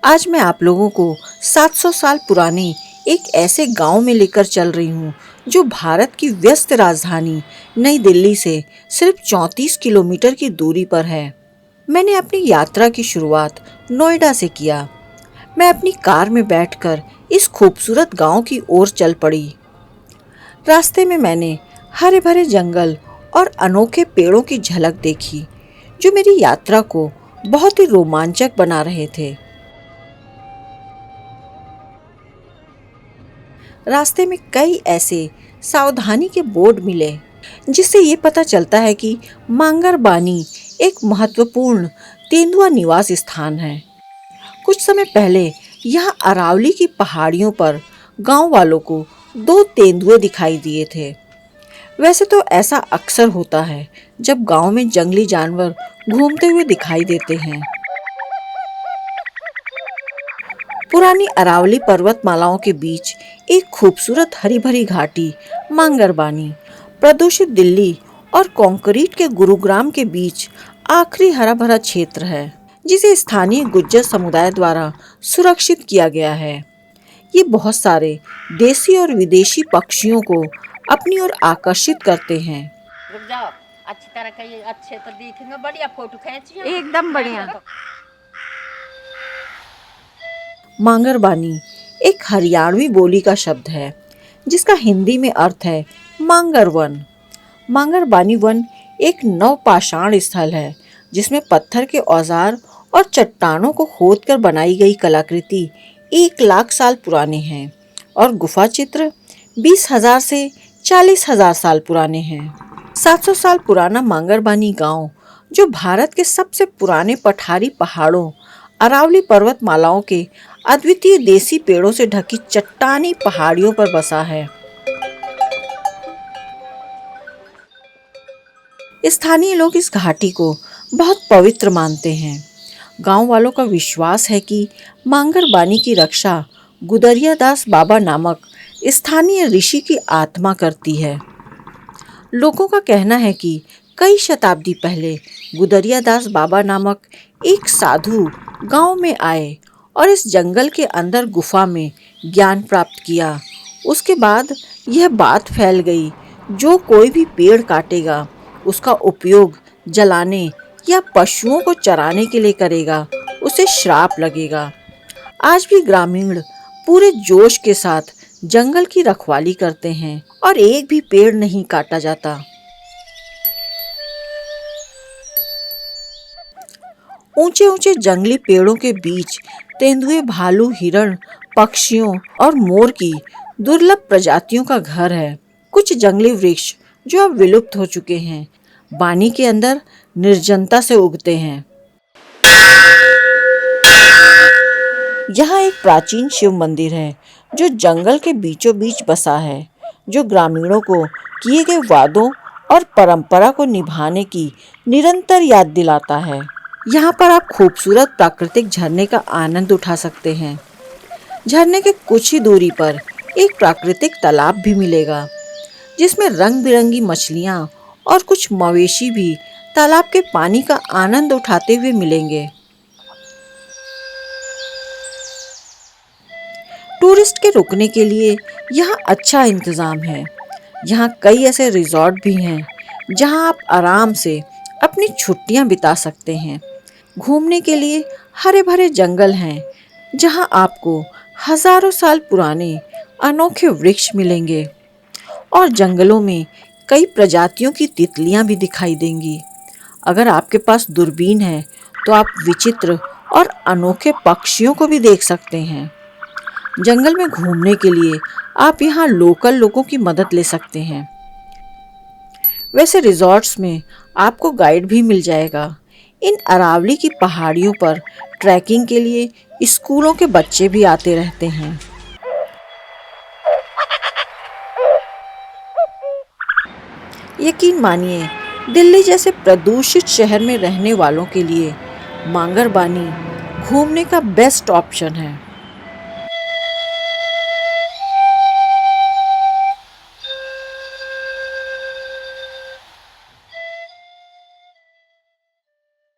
आज मैं आप लोगों को 700 साल पुराने एक ऐसे गांव में लेकर चल रही हूँ जो भारत की व्यस्त राजधानी नई दिल्ली से सिर्फ 34 किलोमीटर की दूरी पर है। मैंने अपनी यात्रा की शुरुआत नोएडा से किया। मैं अपनी कार में बैठकर इस खूबसूरत गांव की ओर चल पड़ी। रास्ते में मैंने हरे भरे जंगल और अनोखे पेड़ों की झलक देखी जो मेरी यात्रा को बहुत ही रोमांचक बना रहे थे। रास्ते में कई ऐसे सावधानी के बोर्ड मिले जिससे ये पता चलता है कि मांगरबानी एक महत्वपूर्ण तेंदुआ निवास स्थान है। कुछ समय पहले यहाँ अरावली की पहाड़ियों पर गांव वालों को 2 तेंदुए दिखाई दिए थे। वैसे तो ऐसा अक्सर होता है जब गांव में जंगली जानवर घूमते हुए दिखाई देते हैं। पुरानी अरावली पर्वतमालाओं के बीच एक खूबसूरत हरी भरी घाटी मांगरबानी प्रदूषित दिल्ली और कंक्रीट के गुरुग्राम के बीच आखिरी हरा भरा क्षेत्र है जिसे स्थानीय गुज्जर समुदाय द्वारा सुरक्षित किया गया है। ये बहुत सारे देसी और विदेशी पक्षियों को अपनी ओर आकर्षित करते हैं। रुक जाओ, अच्छी तरह का ये अच्छे तो दिखेंगे। बढ़िया फोटो खींचिए, एकदम बढ़िया। मांगरबानी एक हरियाणवी बोली का शब्द है जिसका हिंदी में अर्थ है मांगर वन। मांगरबानी वन एक नवपाषाण स्थल है जिसमें पत्थर के औजार और चट्टानों को खोदकर बनाई गई कलाकृति 1 लाख साल पुराने हैं और गुफा चित्र 20,000 से 40,000 साल पुराने हैं। 700 साल पुराना मांगरबानी गांव जो भारत के सबसे पुराने पठारी पहाड़ों अरावली पर्वतमालाओं के अद्वितीय देसी पेड़ों से ढकी चट्टानी पहाड़ियों पर बसा है। स्थानीय लोग इस घाटी को बहुत पवित्र मानते हैं। गांव वालों का विश्वास है कि मांगरबानी की रक्षा गुदरिया दास बाबा नामक स्थानीय ऋषि की आत्मा करती है। लोगों का कहना है कि कई शताब्दी पहले गुदरिया दास बाबा नामक एक साधु गांव में आए और इस जंगल के अंदर गुफा में ज्ञान प्राप्त किया। उसके बाद यह बात फैल गई, जो कोई भी पेड़ काटेगा उसका उपयोग जलाने या पशुओं को चराने के लिए करेगा, उसे श्राप लगेगा। आज भी ग्रामीण पूरे जोश के साथ जंगल की रखवाली करते हैं और एक भी पेड़ नहीं काटा जाता। ऊंचे ऊंचे जंगली पेड़ों के बीच तेंदुए, भालू, हिरण, पक्षियों और मोर की दुर्लभ प्रजातियों का घर है। कुछ जंगली वृक्ष जो अब विलुप्त हो चुके हैं बानी के अंदर निर्जनता से उगते हैं। यहाँ एक प्राचीन शिव मंदिर है जो जंगल के बीचों बीच बसा है, जो ग्रामीणों को किए गए वादों और परंपरा को निभाने की निरंतर याद दिलाता है। यहाँ पर आप खूबसूरत प्राकृतिक झरने का आनंद उठा सकते हैं। झरने के कुछ ही दूरी पर एक प्राकृतिक तालाब भी मिलेगा जिसमें रंग बिरंगी मछलियाँ और कुछ मवेशी भी तालाब के पानी का आनंद उठाते हुए मिलेंगे। टूरिस्ट के रुकने के लिए यहाँ अच्छा इंतजाम है। यहाँ कई ऐसे रिजॉर्ट भी हैं जहाँ आप आराम से अपनी छुट्टियाँ बिता सकते हैं। घूमने के लिए हरे भरे जंगल हैं जहाँ आपको हजारों साल पुराने अनोखे वृक्ष मिलेंगे और जंगलों में कई प्रजातियों की तितलियाँ भी दिखाई देंगी। अगर आपके पास दूरबीन है तो आप विचित्र और अनोखे पक्षियों को भी देख सकते हैं। जंगल में घूमने के लिए आप यहाँ लोकल लोगों की मदद ले सकते हैं। वैसे रिजॉर्ट्स में आपको गाइड भी मिल जाएगा। इन अरावली की पहाड़ियों पर ट्रैकिंग के लिए स्कूलों के बच्चे भी आते रहते हैं। यकीन मानिए, दिल्ली जैसे प्रदूषित शहर में रहने वालों के लिए मांगरबानी घूमने का बेस्ट ऑप्शन है।